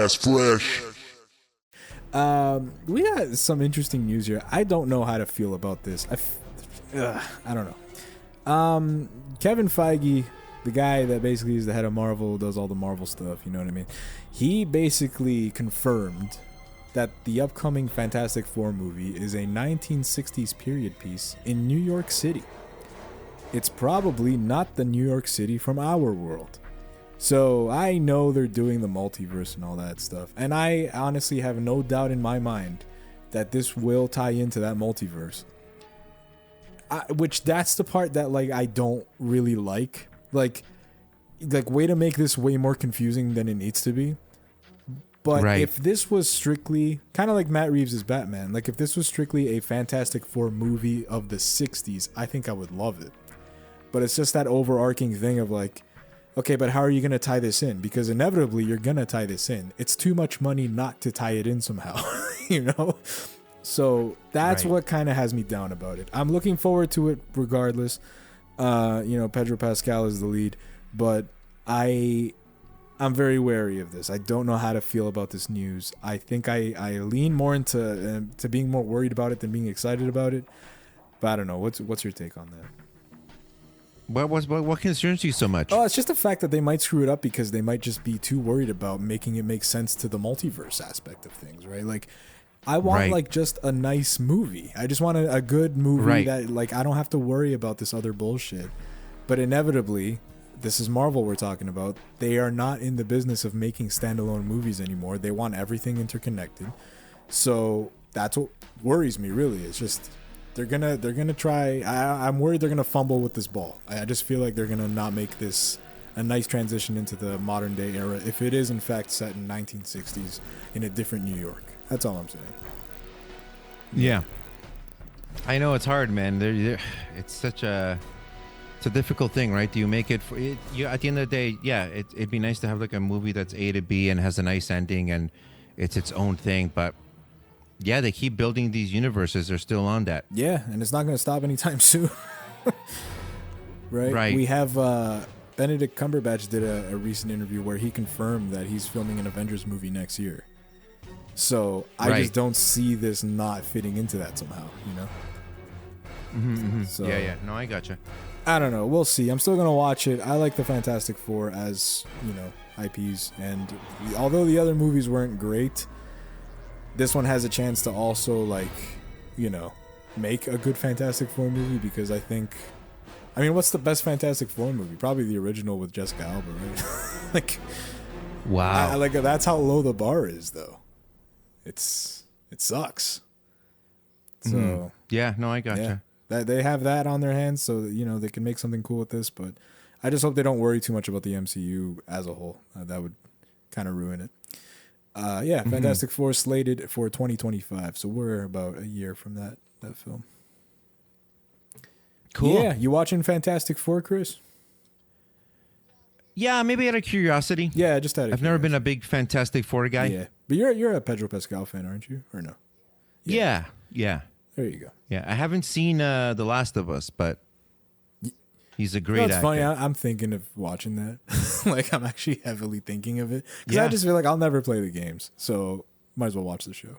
podcast fresh. We got some interesting news here. I don't know how to feel about this. I don't know. Kevin Feige, the guy that basically is the head of Marvel, does all the Marvel stuff, you know what I mean? He basically confirmed that the upcoming Fantastic Four movie is a 1960s period piece in New York City. It's probably not the New York City from our world. So I know they're doing the multiverse and all that stuff. And I honestly have no doubt in my mind that this will tie into that multiverse. Which that's the part that like I don't really like. Like way to make this way more confusing than it needs to be. But if this was strictly kind of like Matt Reeves' Batman, like if this was strictly a Fantastic Four movie of the 60s, I think I would love it. But it's just that overarching thing of like, okay, but how are you going to tie this in? Because inevitably you're going to tie this in. It's too much money not to tie it in somehow, you know? So that's what kind of has me down about it. I'm looking forward to it regardless. Pedro Pascal is the lead, but I'm very wary of this. I don't know how to feel about this news. I think I lean more into to being more worried about it than being excited about it. But I don't know. What's your take on that? What concerns you so much? Oh, it's just the fact that they might screw it up because they might just be too worried about making it make sense to the multiverse aspect of things, right? Like, I want like just a nice movie. I just want a good movie that like I don't have to worry about this other bullshit. But inevitably, this is Marvel we're talking about. They are not in the business of making standalone movies anymore. They want everything interconnected. So that's what worries me really. It's just they're gonna try. I'm worried they're gonna fumble with this ball. I just feel like they're gonna not make this a nice transition into the modern day era if it is in fact set in 1960s in a different New York. That's all I'm saying. Yeah, I know it's hard, man. It's such a difficult thing, right? Do you make it for it? You at the end of the day, yeah, it'd be nice to have like a movie that's A to B and has a nice ending and it's its own thing, but. Yeah, they keep building these universes. They're still on that. Yeah, and it's not going to stop anytime soon. Right? We have Benedict Cumberbatch did a recent interview where he confirmed that he's filming an Avengers movie next year. So I just don't see this not fitting into that somehow, you know? Mm-hmm. So, yeah. No, I gotcha. I don't know. We'll see. I'm still going to watch it. I like the Fantastic Four as, IPs. And although the other movies weren't great, this one has a chance to also, make a good Fantastic Four movie because I think... I mean, what's the best Fantastic Four movie? Probably the original with Jessica Alba, right? Wow. That's how low the bar is, though. It sucks. So... Yeah, no, I gotcha. Yeah, they have that on their hands, so that, they can make something cool with this, but I just hope they don't worry too much about the MCU as a whole. That would kind of ruin it. Fantastic Four slated for 2025, so we're about a year from that film. Cool. Yeah, you watching Fantastic Four, Chris? Yeah, maybe out of curiosity. Yeah, just out of I've never been a big Fantastic Four guy. Yeah, but you're a Pedro Pascal fan, aren't you? Or no? Yeah. There you go. Yeah, I haven't seen The Last of Us, but he's a great actor. It's funny. I'm thinking of watching that. I'm actually heavily thinking of it because I just feel like I'll never play the games, so might as well watch the show.